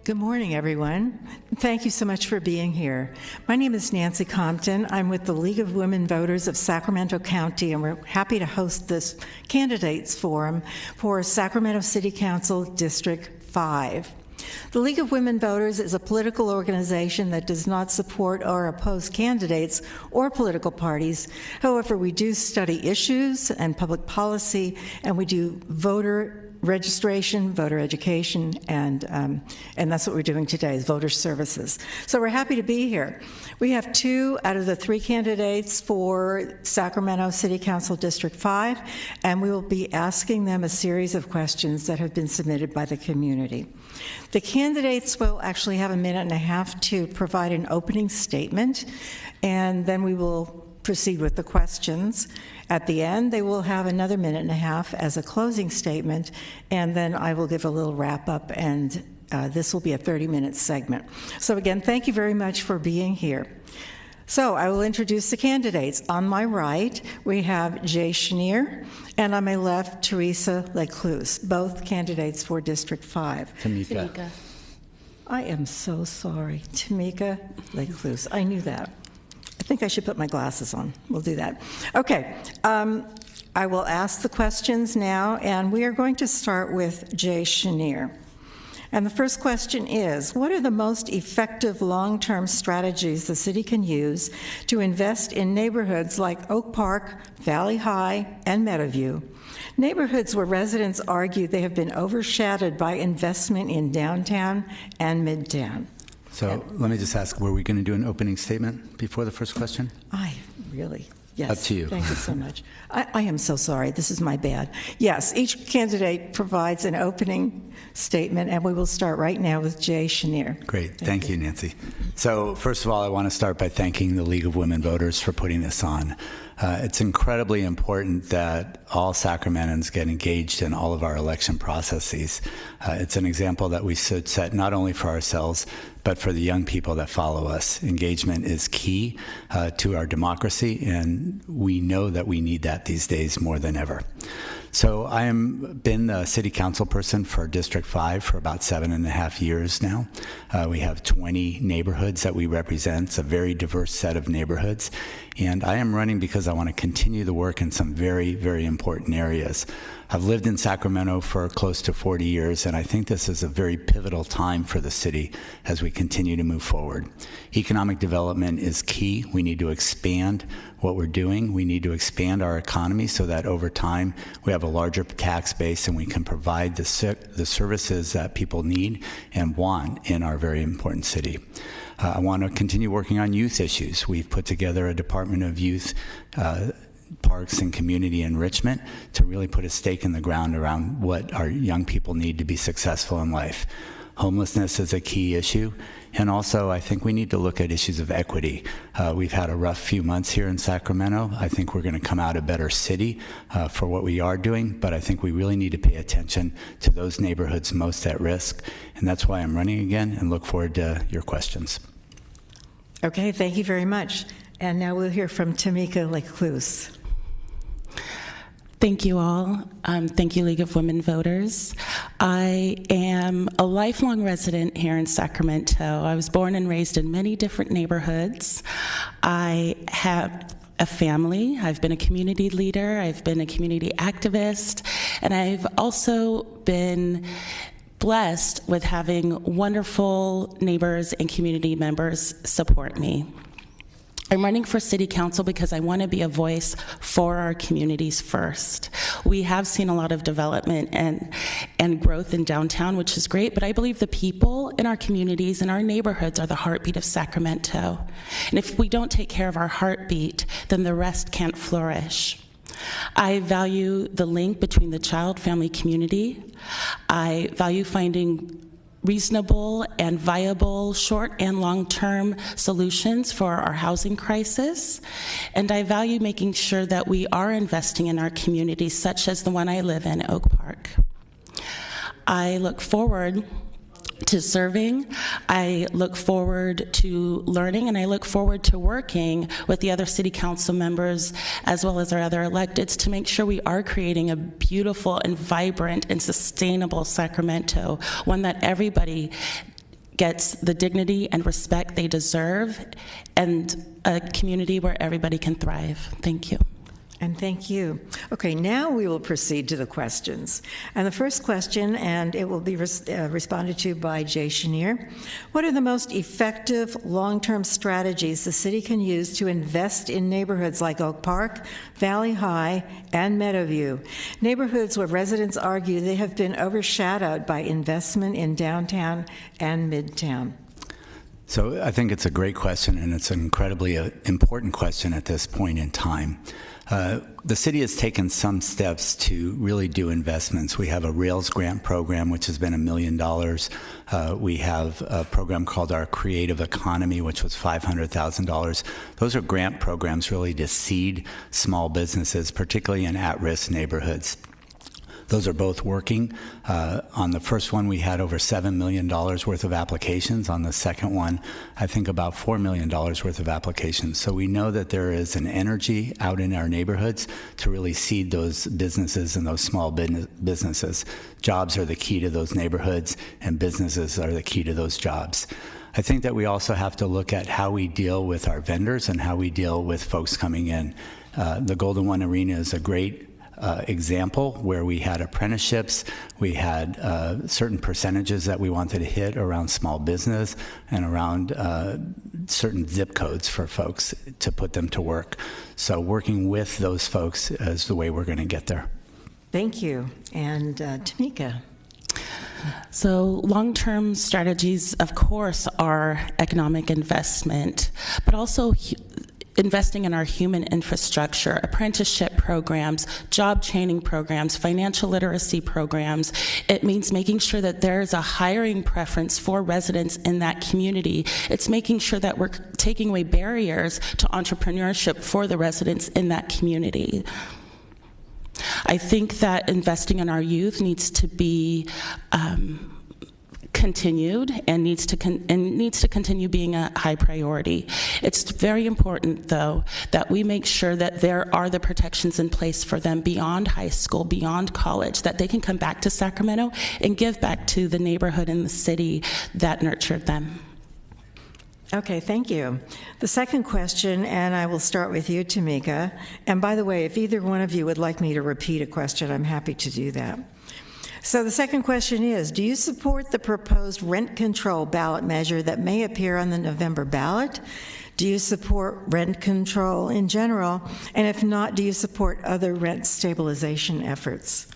Good morning, everyone. Thank you so much for being here. My name is Nancy Compton. I'm with the League of Women Voters of Sacramento County, and we're happy to host this candidates forum for Sacramento City Council District 5. The League of Women Voters is a political organization that does not support or oppose candidates or political parties. However, we do study issues and public policy, and we do voter registration, voter education, and that's what we're doing today, is voter services. So we're happy to be here. We have 2 out of the 3 candidates for Sacramento City Council District 5, and we will be asking them a series of questions that have been submitted by the community. The candidates will actually have a minute and a half to provide an opening statement, and then we will proceed with the questions. At the end, they will have another minute and a half as a closing statement, and then I will give a little wrap-up, and this will be a 30-minute segment. So again, thank you very much for being here. So I will introduce the candidates. On my right, we have Jay Schneer, and on my left, Teresa Lecluse, both candidates for District 5. Tamika. I am so sorry. Tamika Lecluse. I knew that. I think I should put my glasses on. We'll do that. Okay. I will ask the questions now, and we are going to start with Jay Schneer. And the first question is, what are the most effective long-term strategies the city can use to invest in neighborhoods like Oak Park, Valley High, and Meadowview? Neighborhoods where residents argue they have been overshadowed by investment in downtown and midtown. So let me just ask, were we going to do an opening statement before the first question? Yes. Up to you. Thank you so much. I am so sorry. This is my bad. Yes, each candidate provides an opening statement, and we will start right now with Jay Schneer. Great. Thank you, Nancy. So first of all, I want to start by thanking the League of Women Voters for putting this on. It's incredibly important that all Sacramentans get engaged in all of our election processes. It's an example that we should set not only for ourselves, but for the young people that follow us. Engagement is key to our democracy, and we know that we need that these days more than ever. So I have been the city council person for District 5 for about 7.5 years now. We have 20 neighborhoods that we represent. It's a very diverse set of neighborhoods. And I am running because I want to continue the work in some very, very important areas. I've lived in Sacramento for close to 40 years, and I think this is a very pivotal time for the city as we continue to move forward. Economic development is key. We need to expand what we're doing. We need to expand our economy so that over time we have a larger tax base and we can provide the services that people need and want in our very important city. I want to continue working on youth issues. We've put together a Department of Youth Parks and Community Enrichment to really put a stake in the ground around what our young people need to be successful in life. Homelessness is a key issue, and also I think we need to look at issues of equity. We've had a rough few months here in Sacramento. I think we're going to come out a better city for what we are doing, but I think we really need to pay attention to those neighborhoods most at risk, and that's why I'm running again and look forward to your questions. Okay, thank you very much. And now we'll hear from Tamika Lecluse. Thank you all. Thank you, League of Women Voters. I am a lifelong resident here in Sacramento. I was born and raised in many different neighborhoods. I have a family. I've been a community leader. I've been a community activist. And I've also been blessed with having wonderful neighbors and community members support me. I'm running for city council because I want to be a voice for our communities first. We have seen a lot of development and growth in downtown, which is great, but I believe the people in our communities and our neighborhoods are the heartbeat of Sacramento. And if we don't take care of our heartbeat, then the rest can't flourish. I value the link between the child, family, community. I value finding reasonable and viable short and long-term solutions for our housing crisis. And I value making sure that we are investing in our communities, such as the one I live in, Oak Park. I look forward to serving, I look forward to learning, and I look forward to working with the other city council members as well as our other electeds to make sure we are creating a beautiful and vibrant and sustainable Sacramento, one that everybody gets the dignity and respect they deserve, and a community where everybody can thrive. Thank you. And thank you. Okay, now we will proceed to the questions. And the first question, and it will be responded to by Jay Chenier. What are the most effective long-term strategies the city can use to invest in neighborhoods like Oak Park, Valley High, and Meadowview? Neighborhoods where residents argue they have been overshadowed by investment in downtown and midtown. So I think it's a great question, and it's an incredibly important question at this point in time. The city has taken some steps to really do investments. We have a Rails grant program, which has been $1 million. We have a program called our Creative Economy, which was $500,000. Those are grant programs really to seed small businesses, particularly in at-risk neighborhoods. Those are both working. On the first one, we had over $7 million worth of applications. On the second one, I think about $4 million worth of applications. So we know that there is an energy out in our neighborhoods to really seed those businesses and those small businesses. Jobs are the key to those neighborhoods, and businesses are the key to those jobs. I think that we also have to look at how we deal with our vendors and how we deal with folks coming in. The Golden One Arena is a great example where we had apprenticeships, we had certain percentages that we wanted to hit around small business and around certain zip codes for folks to put them to work. So working with those folks is the way we're going to get there. Thank you. And Tamika. So long-term strategies, of course, are economic investment, but also investing in our human infrastructure, apprenticeship programs, job training programs, financial literacy programs. It means making sure that there's a hiring preference for residents in that community. It's making sure that we're taking away barriers to entrepreneurship for the residents in that community. I think that investing in our youth needs to be continued and needs to continue being a high priority. It's very important, though, that we make sure that there are the protections in place for them beyond high school, beyond college, that they can come back to Sacramento and give back to the neighborhood and the city that nurtured them. Okay, thank you. The second question, and I will start with you, Tamika. And by the way, if either one of you would like me to repeat a question, I'm happy to do that. So the second question is, do you support the proposed rent control ballot measure that may appear on the November ballot? Do you support rent control in general? And if not, do you support other rent stabilization efforts?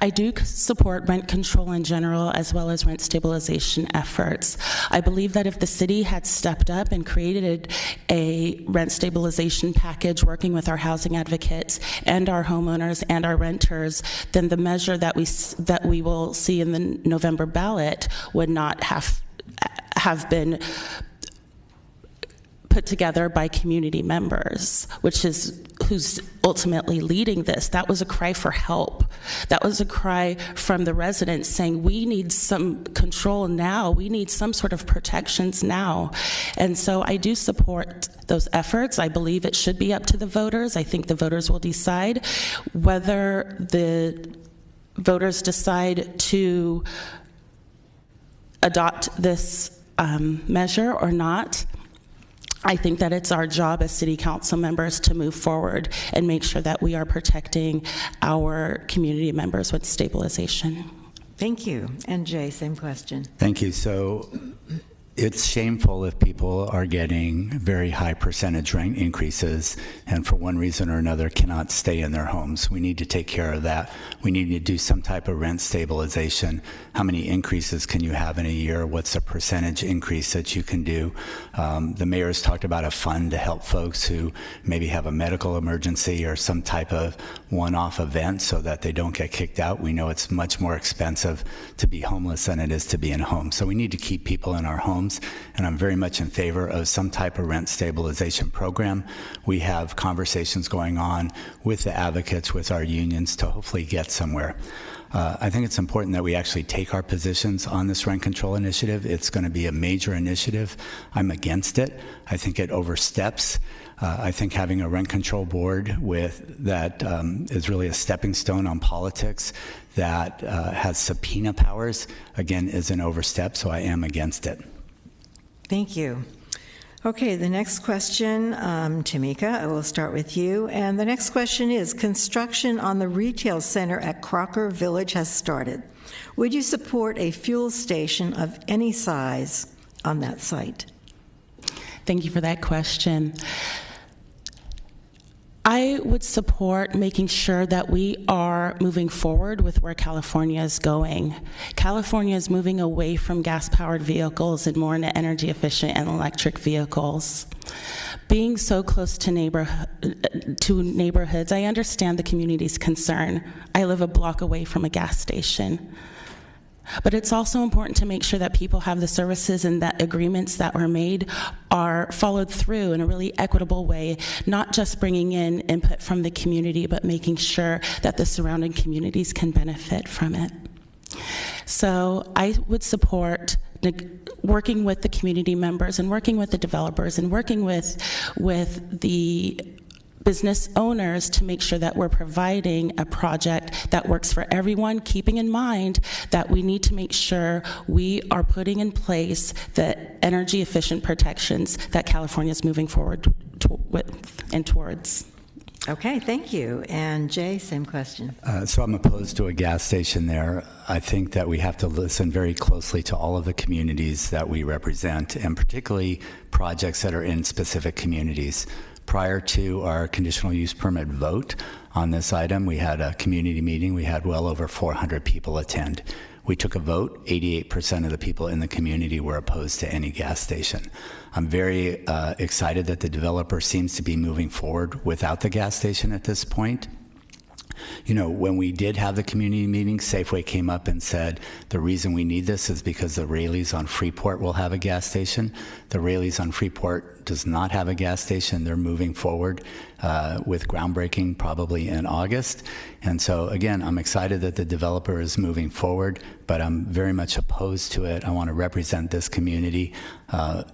I do support rent control in general as well as rent stabilization efforts. I believe that if the city had stepped up and created a rent stabilization package working with our housing advocates and our homeowners and our renters, then the measure that we will see in the November ballot would not have been put together by community members, which is who's ultimately leading this. That was a cry for help. That was a cry from the residents saying, we need some control now. We need some sort of protections now. And so I do support those efforts. I believe it should be up to the voters. I think the voters will decide whether the voters decide to adopt this measure or not. I think that it's our job as city council members to move forward and make sure that we are protecting our community members with stabilization. Thank you. And Jay, same question. Thank you. So it's shameful if people are getting very high percentage rent increases and for one reason or another cannot stay in their homes. We need to take care of that. We need to do some type of rent stabilization. How many increases can you have in a year? What's a percentage increase that you can do? The mayor's talked about a fund to help folks who maybe have a medical emergency or some type of one-off event so that they don't get kicked out. We know it's much more expensive to be homeless than it is to be in a home. So we need to keep people in our homes homes, and I'm very much in favor of some type of rent stabilization program. We have conversations going on with the advocates, with our unions, to hopefully get somewhere. I think it's important that we actually take our positions on this rent control initiative. It's going to be a major initiative. I'm against it. I think it oversteps. I think having a rent control board that is really a stepping stone on politics, that has subpoena powers, again, is an overstep, so I am against it. Thank you. Okay, the next question, Tamika, I will start with you. And the next question is, construction on the retail center at Crocker Village has started. Would you support a fuel station of any size on that site? Thank you for that question. I would support making sure that we are moving forward with where California is going. California is moving away from gas-powered vehicles and more into energy-efficient and electric vehicles. Being so close to neighborhoods, I understand the community's concern. I live a block away from a gas station. But it's also important to make sure that people have the services and that agreements that were made are followed through in a really equitable way, not just bringing in input from the community, but making sure that the surrounding communities can benefit from it. So I would support working with the community members and working with the developers and working with the business owners to make sure that we're providing a project that works for everyone, keeping in mind that we need to make sure we are putting in place the energy efficient protections that California is moving forward with and towards. Okay, thank you. And Jay, same question. So I'm opposed to a gas station there. I think that we have to listen very closely to all of the communities that we represent, and particularly projects that are in specific communities. Prior to our conditional use permit vote on this item, we had a community meeting. We had well over 400 people attend. We took a vote. 88% of the people in the community were opposed to any gas station. I'm very excited that the developer seems to be moving forward without the gas station at this point. You know, when we did have the community meeting, Safeway came up and said the reason we need this is because the Raley's on Freeport will have a gas station. The Raley's on Freeport does not have a gas station. They're moving forward with groundbreaking probably in August. And so, again, I'm excited that the developer is moving forward, but I'm very much opposed to it. I want to represent this community.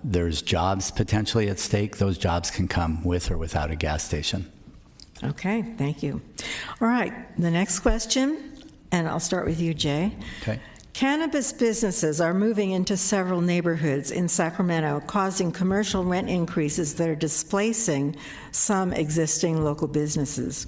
There's jobs potentially at stake. Those jobs can come with or without a gas station. Okay, thank you. All right, the next question, and I'll start with you, Jay. Okay. Cannabis businesses are moving into several neighborhoods in Sacramento, causing commercial rent increases that are displacing some existing local businesses.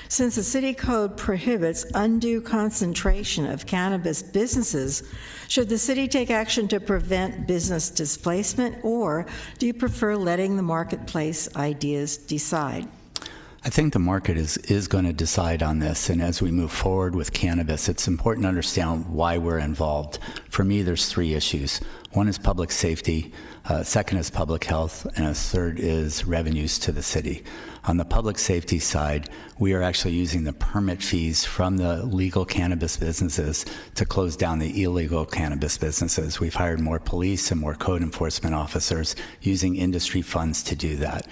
Since the city code prohibits undue concentration of cannabis businesses, should the city take action to prevent business displacement, or do you prefer letting the marketplace ideas decide? I think the market is going to decide on this, and as we move forward with cannabis, it's important to understand why we're involved. For me, there's three issues. One is public safety, second is public health, and a third is revenues to the city. On the public safety side, we are actually using the permit fees from the legal cannabis businesses to close down the illegal cannabis businesses. We've hired more police and more code enforcement officers using industry funds to do that.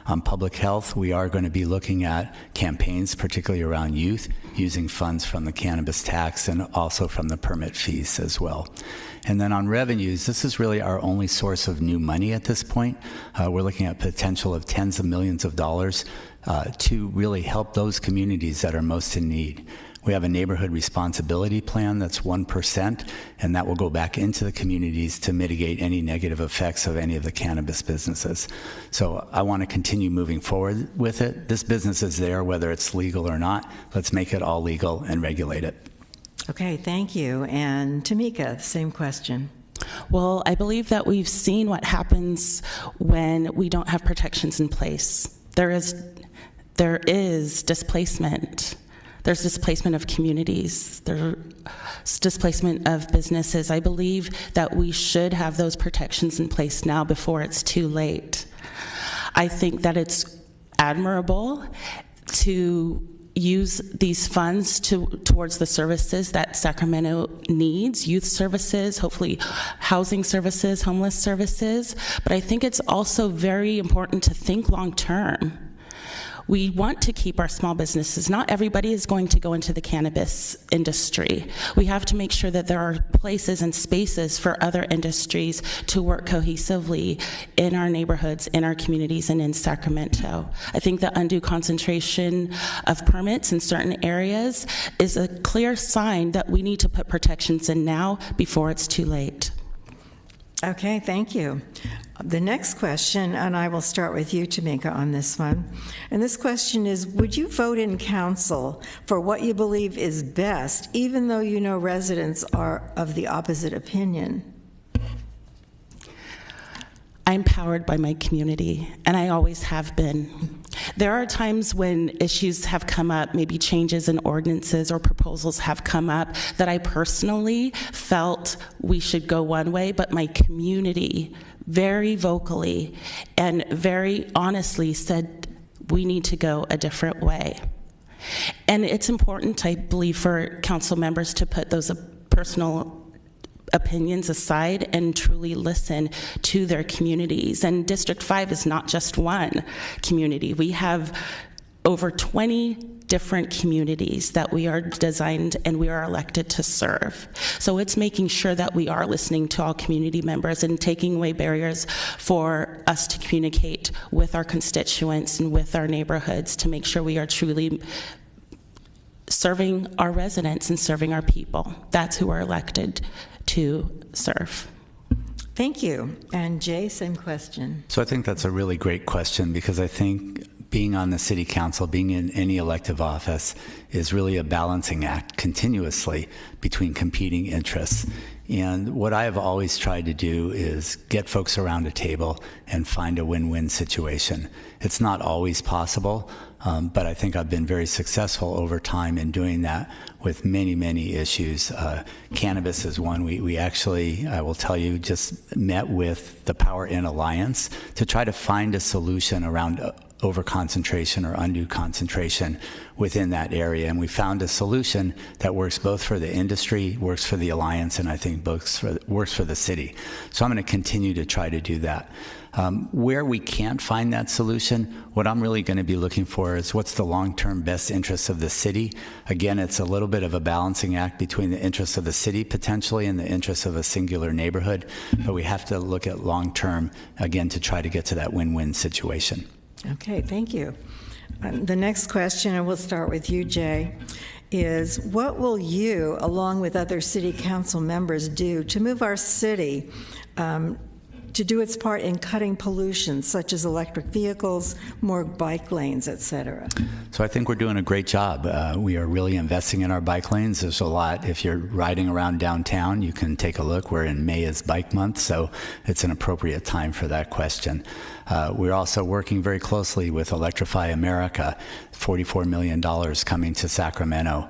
On public health, we are going to be looking at campaigns, particularly around youth, using funds from the cannabis tax and also from the permit fees as well. And then on revenues, this is really our only source of new money at this point. We're looking at potential of tens of millions of dollars to really help those communities that are most in need. We have a neighborhood responsibility plan that's 1%, and that will go back into the communities to mitigate any negative effects of any of the cannabis businesses. So I want to continue moving forward with it. This business is there, whether it's legal or not. Let's make it all legal and regulate it. Okay, thank you. And Tamika, same question. Well, I believe that we've seen what happens when we don't have protections in place. There is displacement. There's displacement of communities. There's displacement of businesses. I believe that we should have those protections in place now before it's too late. I think that it's admirable to use these funds towards the services that Sacramento needs, youth services, hopefully housing services, homeless services. But I think it's also very important to think long term. We want to keep our small businesses. Not everybody is going to go into the cannabis industry. We have to make sure that there are places and spaces for other industries to work cohesively in our neighborhoods, in our communities, and in Sacramento. I think the undue concentration of permits in certain areas is a clear sign that we need to put protections in now before it's too late. Okay, thank you. The next question, and I will start with you, Tamika, on this one. And this question is, would you vote in council for what you believe is best, even though you know residents are of the opposite opinion? I'm powered by my community, and I always have been. There are times when issues have come up, maybe changes in ordinances or proposals have come up that I personally felt we should go one way, but my community very vocally and very honestly said we need to go a different way. And it's important, I believe, for council members to put those personal opinions aside and truly listen to their communities. And District 5 is not just one community. We have over 20 different communities that we are designed and we are elected to serve. So it's making sure that we are listening to all community members and taking away barriers for us to communicate with our constituents and with our neighborhoods to make sure we are truly serving our residents and serving our people. That's who we're elected to serve. Thank you. And Jay, same question. So I think that's a really great question, because I think being on the city council, being in any elective office, is really a balancing act continuously between competing interests. And what I have always tried to do is get folks around a table and find a win-win situation. It's not always possible, but I think I've been very successful over time in doing that with many, many issues. Cannabis is one. We actually, I will tell you, just met with the Power In Alliance to try to find a solution around overconcentration or undue concentration within that area. And we found a solution that works both for the industry, works for the alliance, and I think works for the city. So I'm going to continue to try to do that. Where we can't find that solution, what I'm really going to be looking for is what's the long-term best interests of the city. Again, it's a little bit of a balancing act between the interests of the city potentially and the interests of a singular neighborhood, but we have to look at long-term, again, to try to get to that win-win situation. Okay, thank you. The next question, and we'll start with you, Jay, is what will you, along with other city council members, do to move our city to do its part in cutting pollution, such as electric vehicles, more bike lanes, et cetera? So I think we're doing a great job. We are really investing in our bike lanes. There's a lot. If you're riding around downtown, you can take a look. We're in May is Bike Month, so it's an appropriate time for that question. We're also working very closely with Electrify America, $44 million coming to Sacramento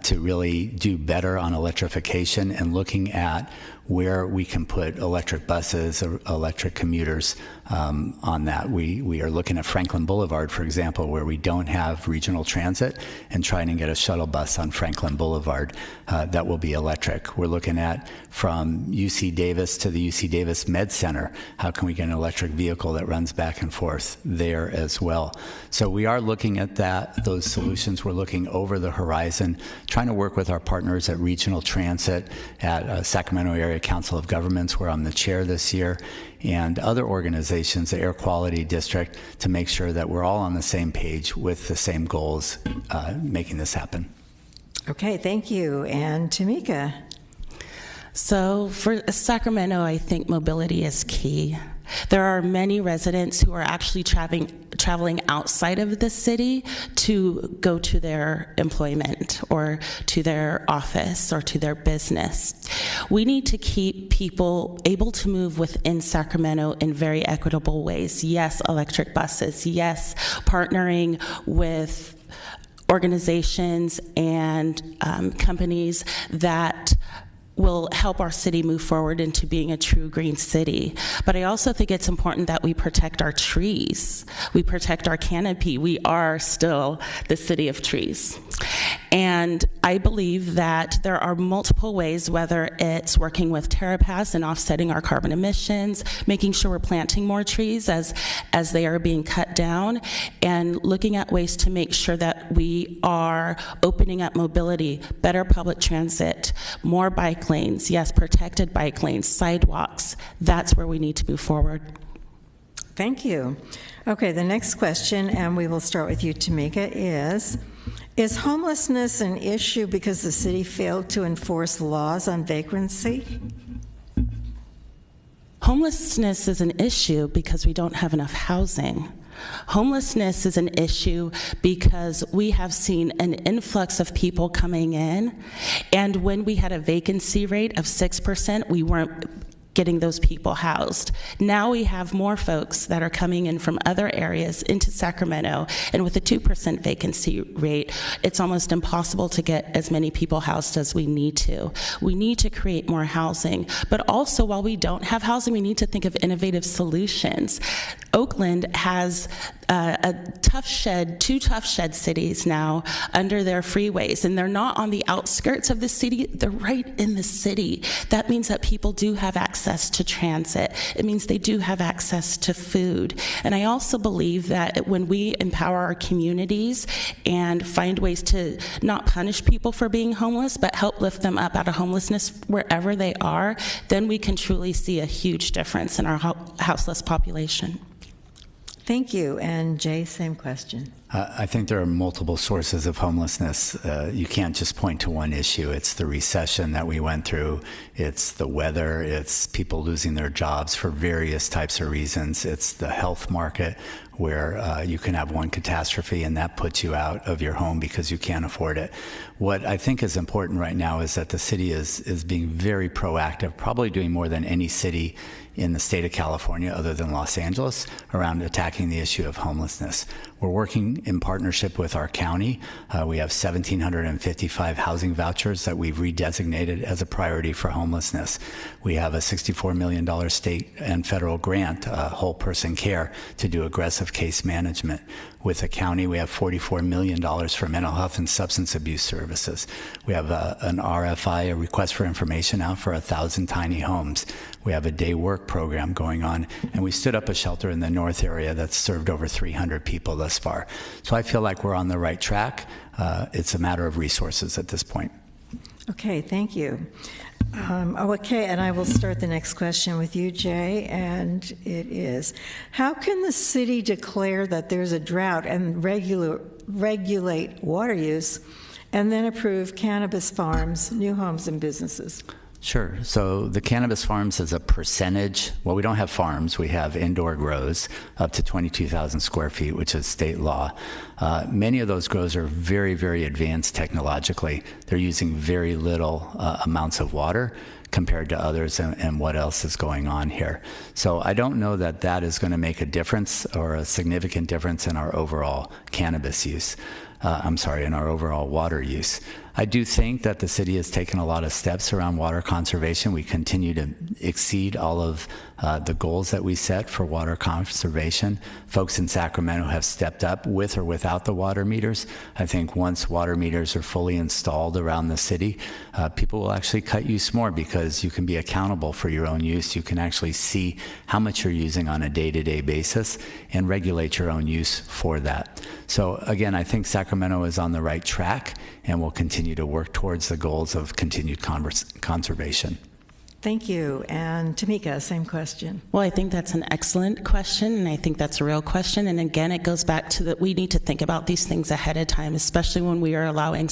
to really do better on electrification and looking at where we can put electric buses or electric commuters on that. We are looking at Franklin Boulevard, for example, where we don't have regional transit, and trying to get a shuttle bus on Franklin Boulevard that will be electric. We're looking at from UC Davis to the UC Davis Med Center, how can we get an electric vehicle that runs back and forth there as well. So we are looking at those solutions. We're looking over the horizon, trying to work with our partners at Regional Transit, at Sacramento Area Council of Governments, where I'm the chair this year, and other organizations, the Air Quality District, to make sure that we're all on the same page with the same goals, making this happen. Okay, thank you. And Tamika? So for Sacramento, I think mobility is key. There are many residents who are actually traveling outside of the city to go to their employment or to their office or to their business. We need to keep people able to move within Sacramento in very equitable ways. Yes, electric buses. Yes, partnering with organizations and companies that will help our city move forward into being a true green city. But I also think it's important that we protect our trees. We protect our canopy. We are still the city of trees. And I believe that there are multiple ways, whether it's working with TerraPass and offsetting our carbon emissions, making sure we're planting more trees as they are being cut down, and looking at ways to make sure that we are opening up mobility, better public transit, more bike lanes, yes, protected bike lanes, sidewalks. That's where we need to move forward. Thank you. Okay, the next question, and we will start with you, Tamika, is homelessness an issue because the city failed to enforce laws on vagrancy? Homelessness is an issue because we don't have enough housing. Homelessness is an issue because we have seen an influx of people coming in, and when we had a vacancy rate of 6%, we weren't getting those people housed. Now we have more folks that are coming in from other areas into Sacramento, and with a 2% vacancy rate, it's almost impossible to get as many people housed as we need to. We need to create more housing, but also while we don't have housing, we need to think of innovative solutions. Oakland has two tough shed cities now under their freeways, and they're not on the outskirts of the city, they're right in the city. That means that people do have access to transit. It means they do have access to food. And I also believe that when we empower our communities and find ways to not punish people for being homeless, but help lift them up out of homelessness wherever they are, then we can truly see a huge difference in our houseless population. Thank you. And Jay, same question. I think there are multiple sources of homelessness. You can't just point to one issue. It's the recession that we went through. It's the weather. It's people losing their jobs for various types of reasons. It's the health market where you can have one catastrophe and that puts you out of your home because you can't afford it. What I think is important right now is that the city is being very proactive, probably doing more than any city in the state of California other than Los Angeles around attacking the issue of homelessness. We're working in partnership with our county. We have 1,755 housing vouchers that we've redesignated as a priority for homelessness. We have a $64 million state and federal grant, whole person care, to do aggressive case management. With the county, we have $44 million for mental health and substance abuse services. We have an RFI, a request for information, out for 1,000 tiny homes. We have a day work program going on, and we stood up a shelter in the north area that's served over 300 people thus far. So I feel like we're on the right track. It's a matter of resources at this point. Okay, thank you. Okay, and I will start the next question with you, Jay, and it is, how can the city declare that there's a drought and regulate water use and then approve cannabis farms, new homes, and businesses? Sure. So the cannabis farms is a percentage. Well, we don't have farms. We have indoor grows up to 22,000 square feet, which is state law. Many of those grows are very, very advanced technologically. They're using very little amounts of water compared to others and what else is going on here. So I don't know that that is going to make a difference or a significant difference in our overall cannabis use. In our overall water use. I do think that the city has taken a lot of steps around water conservation. We continue to exceed all of the goals that we set for water conservation. Folks in Sacramento have stepped up with or without the water meters. I think once water meters are fully installed around the city, people will actually cut use more because you can be accountable for your own use. You can actually see how much you're using on a day-to-day basis and regulate your own use for that. So again, I think Sacramento is on the right track and will continue to work towards the goals of continued conservation. Thank you. And Tamika, same question. Well, I think that's an excellent question, and I think that's a real question. And again, it goes back to that we need to think about these things ahead of time, especially when we are allowing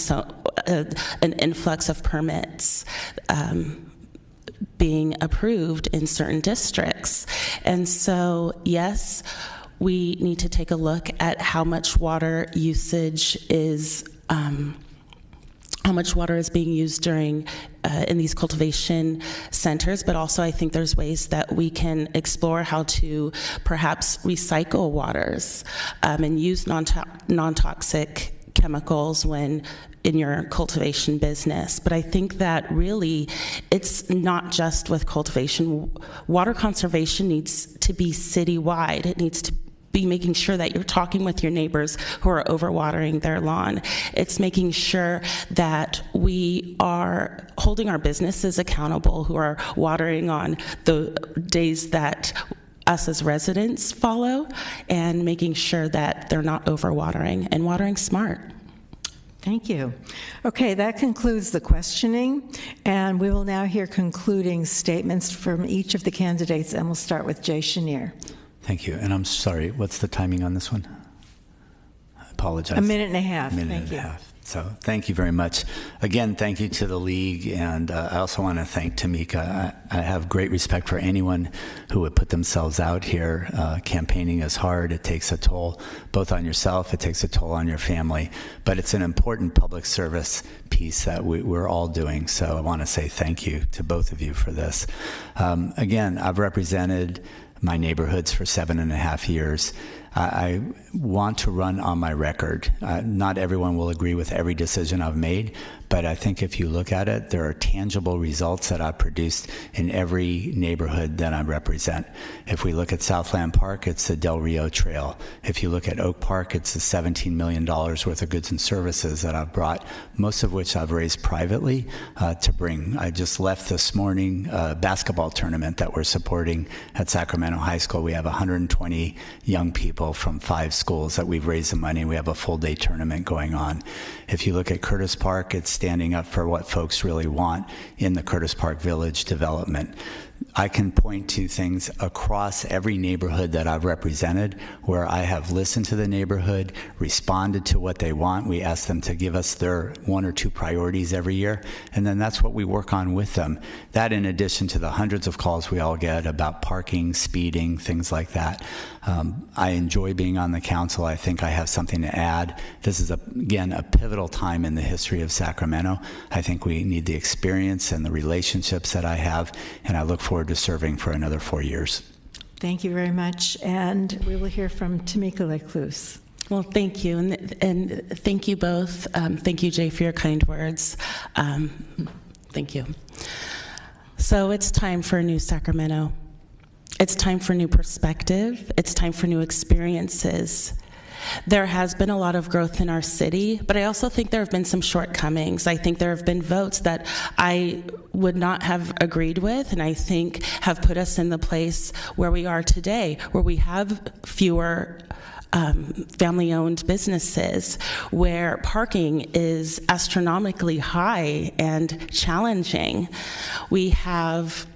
an influx of permits being approved in certain districts. And so, yes, we need to take a look at how much water usage is being used during in these cultivation centers, but also I think there's ways that we can explore how to perhaps recycle waters and use non-toxic chemicals when in your cultivation business. But I think that really it's not just with cultivation. Water conservation needs to be citywide. It needs to be making sure that you're talking with your neighbors who are overwatering their lawn. It's making sure that we are holding our businesses accountable who are watering on the days that us as residents follow, and making sure that they're not overwatering and watering smart. Thank you. Okay, that concludes the questioning, and we will now hear concluding statements from each of the candidates, and we'll start with Jay Chenier. Thank you. And I'm sorry, what's the timing on this one? I apologize. A minute and a half. A minute Thank and you. a half. So thank you very much. Again, thank you to the League, and I also want to thank Tamika. I have great respect for anyone who would put themselves out here. Campaigning is hard. It takes a toll both on yourself, it takes a toll on your family, but it's an important public service piece that we're all doing. So I want to say thank you to both of you for this. Again, I've represented my neighborhoods for 7.5 years. I want to run on my record. Not everyone will agree with every decision I've made, but I think if you look at it, there are tangible results that I've produced in every neighborhood that I represent. If we look at Southland Park, it's the Del Rio Trail. If you look at Oak Park, it's the $17 million worth of goods and services that I've brought, most of which I've raised privately to bring. I just left this morning a basketball tournament that we're supporting at Sacramento High School. We have 120 young people from 5 schools that we've raised the money. We have a full day tournament going on. If you look at Curtis Park, it's standing up for what folks really want in the Curtis Park Village development. I can point to things across every neighborhood that I've represented where I have listened to the neighborhood, responded to what they want. We ask them to give us their 1 or 2 priorities every year, and then that's what we work on with them. That in addition to the hundreds of calls we all get about parking, speeding, things like that. I enjoy being on the council. I think I have something to add. This is, again, a pivotal time in the history of Sacramento. I think we need the experience and the relationships that I have, and I look forward to serving for another 4 years. Thank you very much. And we will hear from Tamika Lecluse. Well, thank you, and thank you both. Thank you, Jay, for your kind words. Thank you. So it's time for a new Sacramento. It's time for new perspective. It's time for new experiences. There has been a lot of growth in our city, but I also think there have been some shortcomings. I think there have been votes that I would not have agreed with, and I think have put us in the place where we are today, where we have fewer family-owned businesses, where parking is astronomically high and challenging. We have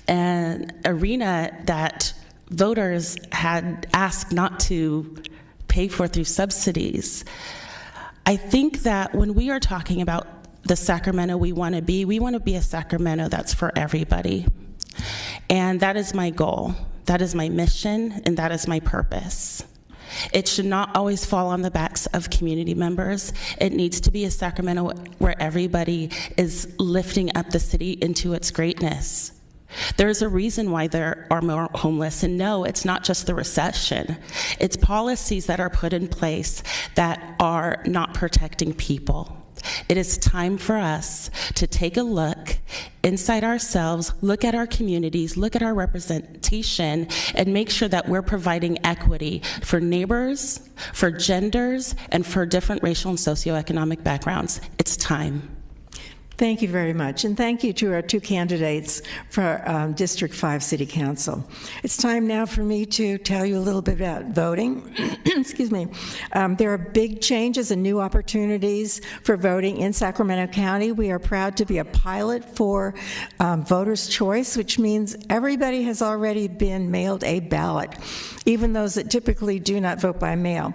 an arena that voters had asked not to pay for through subsidies. I think that when we are talking about the Sacramento we want to be a Sacramento that's for everybody. And that is my goal. That is my mission, and that is my purpose. It should not always fall on the backs of community members. It needs to be a Sacramento where everybody is lifting up the city into its greatness. There's a reason why there are more homeless, and no, it's not just the recession. It's policies that are put in place that are not protecting people. It is time for us to take a look inside ourselves, look at our communities, look at our representation, and make sure that we're providing equity for neighbors, for genders, and for different racial and socioeconomic backgrounds. It's time. Thank you very much, and thank you to our 2 candidates for District 5 City Council. It's time now for me to tell you a little bit about voting. Excuse me. There are big changes and new opportunities for voting in Sacramento County. We are proud to be a pilot for voters' choice, which means everybody has already been mailed a ballot, even those that typically do not vote by mail.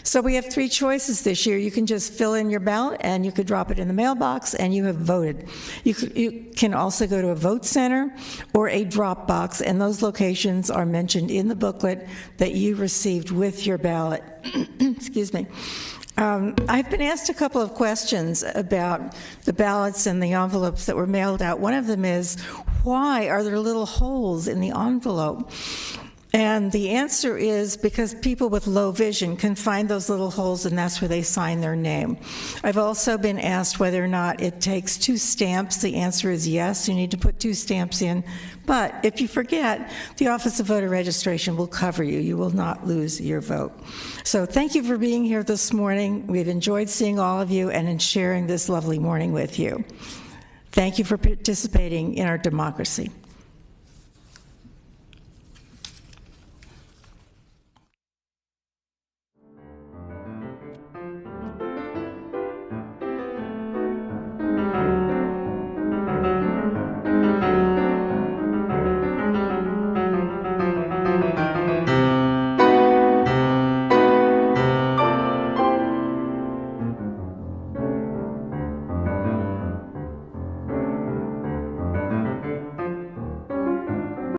So we have 3 choices this year. You can just fill in your ballot, and you could drop it in the mailbox, and you have voted. You can also go to a vote center or a drop box, and those locations are mentioned in the booklet that you received with your ballot. Excuse me. I've been asked a couple of questions about the ballots and the envelopes that were mailed out. One of them is, why are there little holes in the envelope? And the answer is because people with low vision can find those little holes, and that's where they sign their name. I've also been asked whether or not it takes 2 stamps. The answer is yes, you need to put 2 stamps in. But if you forget, the Office of Voter Registration will cover you. You will not lose your vote. So thank you for being here this morning. We've enjoyed seeing all of you and in sharing this lovely morning with you. Thank you for participating in our democracy.